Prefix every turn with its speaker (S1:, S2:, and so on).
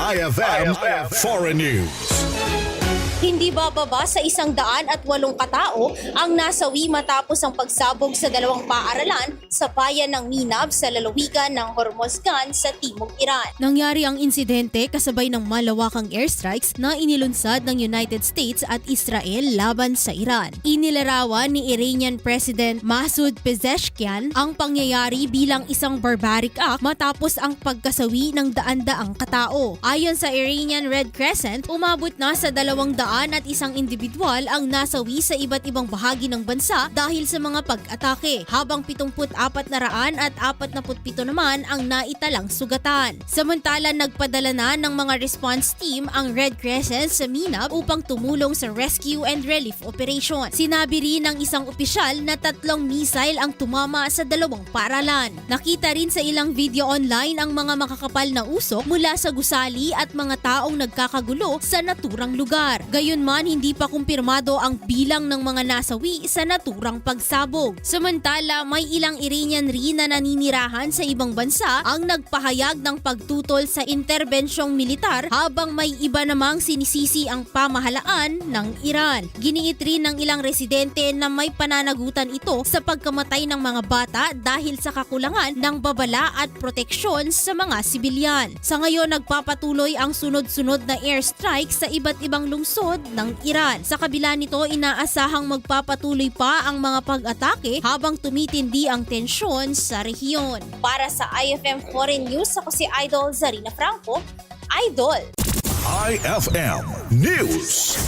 S1: IFM Foreign News.
S2: Hindi bababa sa 108 katao ang nasawi matapos ang pagsabog sa dalawang paaralan sa bayan ng Ninab sa lalawigan ng Hormozgan sa Timog Iran.
S3: Nangyari ang insidente kasabay ng malawakang airstrikes na inilunsad ng United States at Israel laban sa Iran. Inilarawan ni Iranian President Masoud Pezeshkian ang pangyayari bilang isang barbaric act matapos ang pagkasawi ng daan-daang katao. Ayon sa Iranian Red Crescent, umabot na sa 200 at isang individual ang nasawi sa iba't ibang bahagi ng bansa dahil sa mga pag-atake, habang 74,447 naman ang naitalang sugatan. Samantala, nagpadala na ng mga response team ang Red Crescent sa Ninab upang tumulong sa rescue and relief operation. Sinabi rin ng isang opisyal na 3 missile ang tumama sa dalawang paaralan. Nakita rin sa ilang video online ang mga makakapal na usok mula sa gusali at mga taong nagkakagulo sa naturang lugar. Gayunman, hindi pa kumpirmado ang bilang ng mga nasawi sa naturang pagsabog. Samantala, may ilang Iranian rin na naninirahan sa ibang bansa ang nagpahayag ng pagtutol sa interbensyong militar, habang may iba namang sinisisi ang pamahalaan ng Iran. Giniit rin ng ilang residente na may pananagutan ito sa pagkamatay ng mga bata dahil sa kakulangan ng babala at proteksyon sa mga sibilyan. Sa ngayon, nagpapatuloy ang sunod-sunod na airstrike sa iba't ibang lungsod ng Iran. Sa kabila nito, inaasahang magpapatuloy pa ang mga pag-atake habang tumitindi ang tensyon sa rehiyon.
S2: Para sa IFM Foreign News, ako si Idol Zarina Franco. Idol!
S1: IFM News.